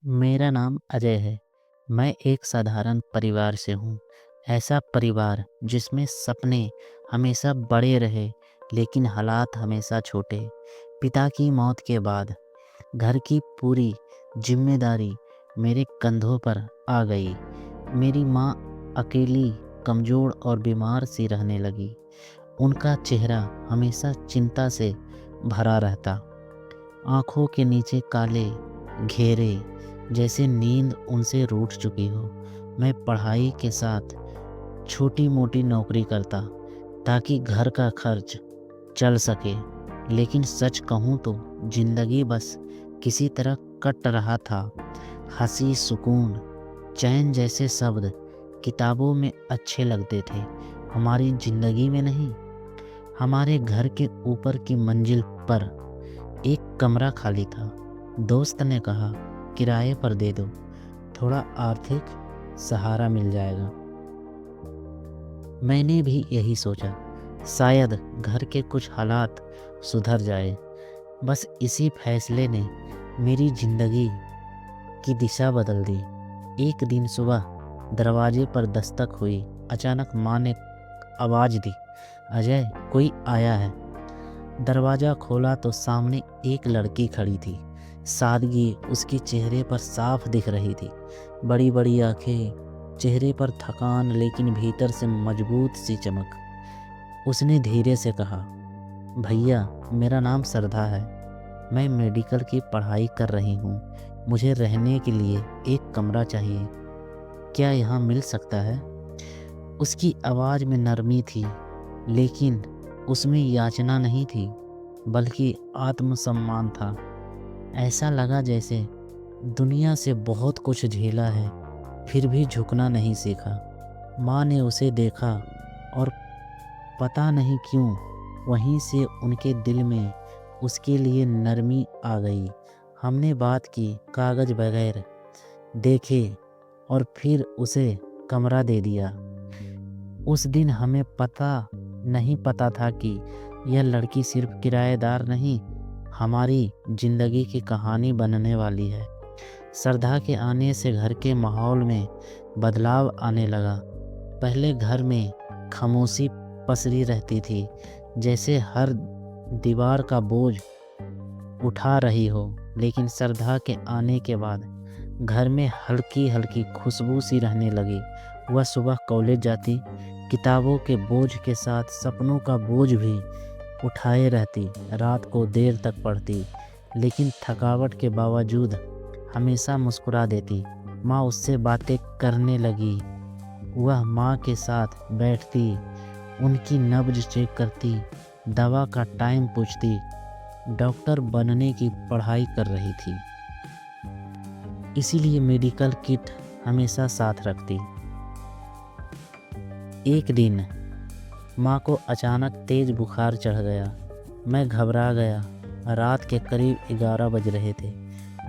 मेरा नाम अजय है। मैं एक साधारण परिवार से हूँ। ऐसा परिवार जिसमें सपने हमेशा बड़े रहे, लेकिन हालात हमेशा छोटे। पिता की मौत के बाद घर की पूरी जिम्मेदारी मेरे कंधों पर आ गई। मेरी माँ अकेली, कमज़ोर और बीमार सी रहने लगी। उनका चेहरा हमेशा चिंता से भरा रहता। आँखों के नीचे काले घेरे, जैसे नींद उनसे रूठ चुकी हो। मैं पढ़ाई के साथ छोटी-मोटी नौकरी करता ताकि घर का खर्च चल सके। लेकिन सच कहूँ तो ज़िंदगी बस किसी तरह कट रहा था। हँसी, सुकून, चैन जैसे शब्द किताबों में अच्छे लगते थे, हमारी ज़िंदगी में नहीं। हमारे घर के ऊपर की मंजिल पर एक कमरा खाली था। दोस्त ने कहा, किराए पर दे दो, थोड़ा आर्थिक सहारा मिल जाएगा। मैंने भी यही सोचा, शायद घर के कुछ हालात सुधर जाए। बस इसी फैसले ने मेरी ज़िंदगी की दिशा बदल दी। एक दिन सुबह दरवाजे पर दस्तक हुई। अचानक माँ ने आवाज़ दी, अजय, कोई आया है। दरवाज़ा खोला तो सामने एक लड़की खड़ी थी। सादगी उसके चेहरे पर साफ दिख रही थी। बड़ी बड़ी आंखें, चेहरे पर थकान, लेकिन भीतर से मजबूत सी चमक। उसने धीरे से कहा, भैया, मेरा नाम श्रद्धा है। मैं मेडिकल की पढ़ाई कर रही हूँ। मुझे रहने के लिए एक कमरा चाहिए। क्या यहाँ मिल सकता है? उसकी आवाज़ में नरमी थी, लेकिन उसमें याचना नहीं थी, बल्कि आत्मसम्मान था। ऐसा लगा जैसे दुनिया से बहुत कुछ झेला है, फिर भी झुकना नहीं सीखा। माँ ने उसे देखा और पता नहीं क्यों वहीं से उनके दिल में उसके लिए नरमी आ गई। हमने बात की, कागज़ बगैर देखे, और फिर उसे कमरा दे दिया। उस दिन हमें नहीं पता था कि यह लड़की सिर्फ किराएदार नहीं, हमारी ज़िंदगी की कहानी बनने वाली है। श्रद्धा के आने से घर के माहौल में बदलाव आने लगा। पहले घर में खामोशी पसरी रहती थी, जैसे हर दीवार का बोझ उठा रही हो। लेकिन श्रद्धा के आने के बाद घर में हल्की हल्की खुशबू सी रहने लगी। वह सुबह कॉलेज जाती, किताबों के बोझ के साथ सपनों का बोझ भी उठाए रहती। रात को देर तक पढ़ती, लेकिन थकावट के बावजूद हमेशा मुस्कुरा देती। माँ उससे बातें करने लगी। वह माँ के साथ बैठती, उनकी नब्ज चेक करती, दवा का टाइम पूछती। डॉक्टर बनने की पढ़ाई कर रही थी, इसीलिए मेडिकल किट हमेशा साथ रखती। एक दिन माँ को अचानक तेज बुखार चढ़ गया। मैं घबरा गया। रात के करीब 11 बज रहे थे।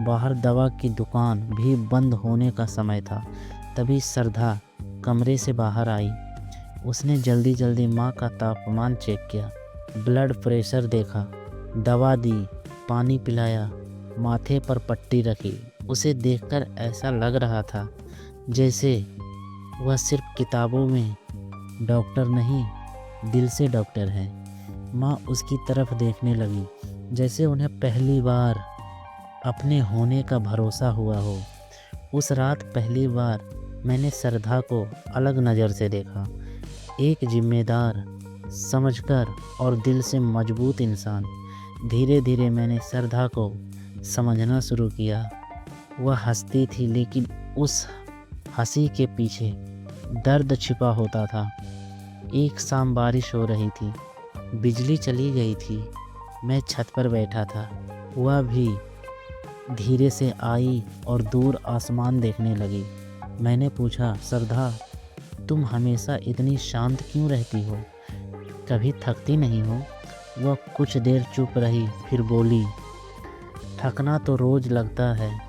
बाहर दवा की दुकान भी बंद होने का समय था। तभी श्रद्धा कमरे से बाहर आई। उसने जल्दी जल्दी माँ का तापमान चेक किया, ब्लड प्रेशर देखा, दवा दी, पानी पिलाया, माथे पर पट्टी रखी। उसे देखकर ऐसा लग रहा था जैसे वह सिर्फ किताबों में डॉक्टर नहीं, दिल से डॉक्टर है। माँ उसकी तरफ देखने लगी, जैसे उन्हें पहली बार अपने होने का भरोसा हुआ हो। उस रात पहली बार मैंने श्रद्धा को अलग नज़र से देखा, एक जिम्मेदार, समझकर और दिल से मजबूत इंसान। धीरे धीरे मैंने श्रद्धा को समझना शुरू किया। वह हंसती थी, लेकिन उस हंसी के पीछे दर्द छिपा होता था। एक शाम बारिश हो रही थी, बिजली चली गई थी। मैं छत पर बैठा था। वह भी धीरे से आई और दूर आसमान देखने लगी। मैंने पूछा, श्रद्धा, तुम हमेशा इतनी शांत क्यों रहती हो? कभी थकती नहीं हो? वह कुछ देर चुप रही, फिर बोली, थकना तो रोज़ लगता है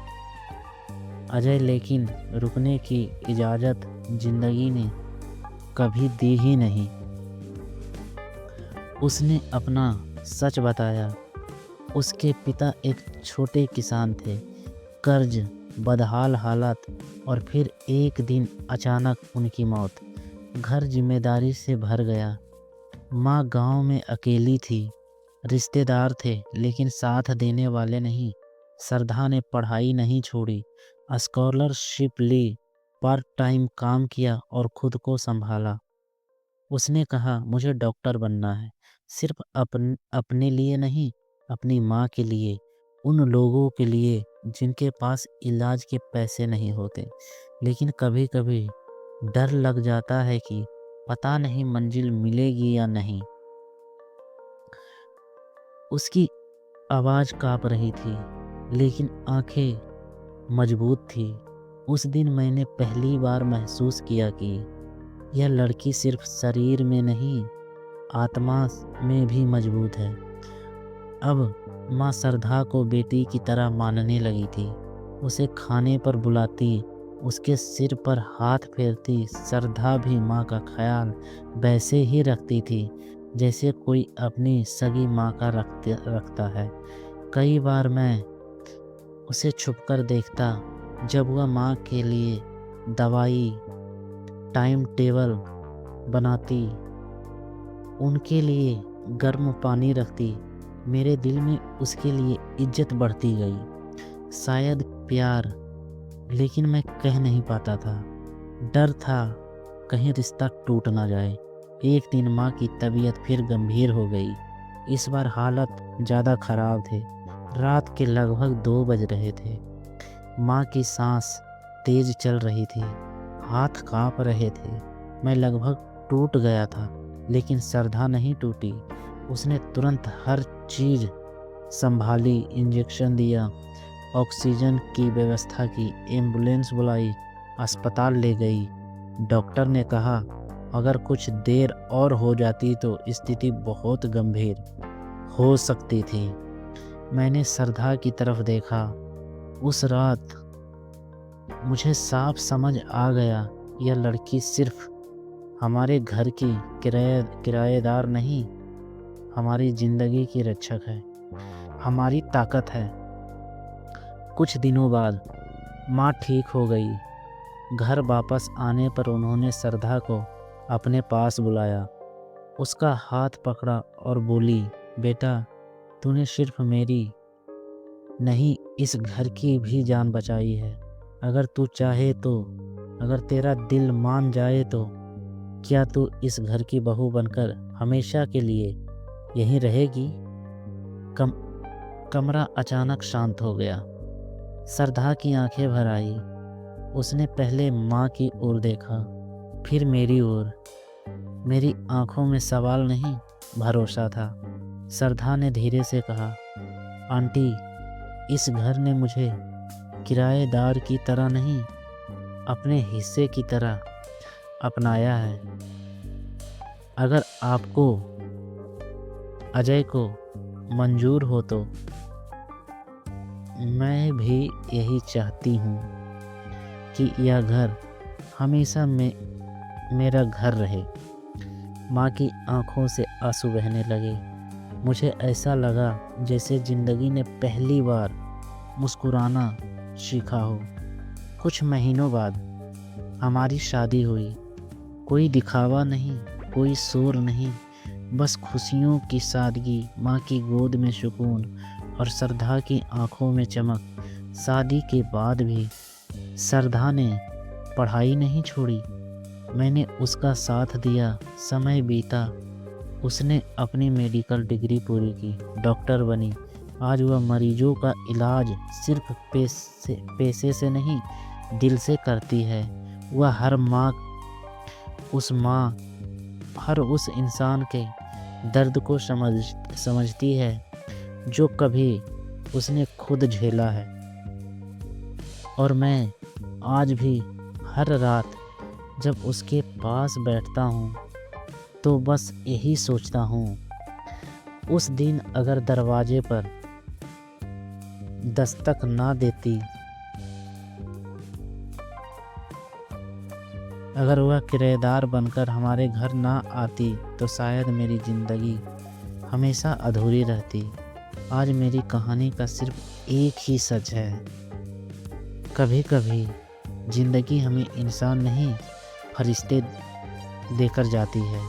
अजय, लेकिन रुकने की इजाज़त ज़िंदगी ने कभी दी ही नहीं। उसने अपना सच बताया। उसके पिता एक छोटे किसान थे। कर्ज, बदहाल हालत और फिर एक दिन अचानक उनकी मौत। घर जिम्मेदारी से भर गया। माँ गांव में अकेली थी। रिश्तेदार थे लेकिन साथ देने वाले नहीं। श्रद्धा ने पढ़ाई नहीं छोड़ी, स्कॉलरशिप ली, पार्ट टाइम काम किया और खुद को संभाला। उसने कहा मुझे डॉक्टर बनना है, सिर्फ अपने लिए नहीं, अपनी माँ के लिए, उन लोगों के लिए जिनके पास इलाज के पैसे नहीं होते। लेकिन कभी कभी डर लग जाता है कि पता नहीं मंजिल मिलेगी या नहीं। उसकी आवाज़ काँप रही थी लेकिन आंखें मजबूत थी। उस दिन मैंने पहली बार महसूस किया कि यह लड़की सिर्फ शरीर में नहीं, आत्मा में भी मजबूत है। अब माँ श्रद्धा को बेटी की तरह मानने लगी थी। उसे खाने पर बुलाती, उसके सिर पर हाथ फेरती। श्रद्धा भी माँ का ख्याल वैसे ही रखती थी जैसे कोई अपनी सगी माँ का रखता है। कई बार मैं उसे छुपकर देखता जब वह माँ के लिए दवाई, टाइम टेबल बनाती, उनके लिए गर्म पानी रखती। मेरे दिल में उसके लिए इज्जत बढ़ती गई। शायद प्यार, लेकिन मैं कह नहीं पाता था। डर था कहीं रिश्ता टूट ना जाए। एक दिन माँ की तबीयत फिर गंभीर हो गई। इस बार हालत ज़्यादा खराब थे। रात के लगभग 2 बज रहे थे। माँ की सांस तेज चल रही थी, हाथ काँप रहे थे। मैं लगभग टूट गया था, लेकिन श्रद्धा नहीं टूटी। उसने तुरंत हर चीज़ संभाली, इंजेक्शन दिया, ऑक्सीजन की व्यवस्था की, एम्बुलेंस बुलाई, अस्पताल ले गई। डॉक्टर ने कहा अगर कुछ देर और हो जाती तो स्थिति बहुत गंभीर हो सकती थी। मैंने श्रद्धा की तरफ देखा। उस रात मुझे साफ समझ आ गया, यह लड़की सिर्फ हमारे घर की किराएदार नहीं, हमारी जिंदगी की रक्षक है, हमारी ताकत है। कुछ दिनों बाद माँ ठीक हो गई। घर वापस आने पर उन्होंने श्रद्धा को अपने पास बुलाया, उसका हाथ पकड़ा और बोली, बेटा तूने सिर्फ मेरी नहीं, इस घर की भी जान बचाई है। अगर तू चाहे तो, अगर तेरा दिल मान जाए तो क्या तू इस घर की बहू बनकर हमेशा के लिए यहीं रहेगी? कमरा अचानक शांत हो गया। श्रद्धा की आंखें भर आई। उसने पहले माँ की ओर देखा, फिर मेरी ओर। मेरी आंखों में सवाल नहीं, भरोसा था। श्रद्धा ने धीरे से कहा, आंटी, इस घर ने मुझे किराएदार की तरह नहीं, अपने हिस्से की तरह अपनाया है। अगर आपको, अजय को मंजूर हो तो मैं भी यही चाहती हूँ कि यह घर हमेशा मेरा घर रहे। माँ की आंखों से आंसू बहने लगे। मुझे ऐसा लगा जैसे जिंदगी ने पहली बार मुस्कुराना सीखा हो। कुछ महीनों बाद हमारी शादी हुई। कोई दिखावा नहीं, कोई शोर नहीं, बस खुशियों की सादगी, माँ की गोद में सुकून और श्रद्धा की आंखों में चमक। शादी के बाद भी श्रद्धा ने पढ़ाई नहीं छोड़ी। मैंने उसका साथ दिया। समय बीता, उसने अपनी मेडिकल डिग्री पूरी की, डॉक्टर बनी। आज वह मरीजों का इलाज सिर्फ पैसे से नहीं, दिल से करती है। वह हर उस इंसान के दर्द को समझती है जो कभी उसने खुद झेला है। और मैं आज भी हर रात जब उसके पास बैठता हूँ तो बस यही सोचता हूँ, उस दिन अगर दरवाजे पर दस्तक ना देती, अगर वह किराएदार बनकर हमारे घर ना आती तो शायद मेरी ज़िंदगी हमेशा अधूरी रहती। आज मेरी कहानी का सिर्फ एक ही सच है, कभी कभी ज़िंदगी हमें इंसान नहीं फरिश्ते देकर जाती है।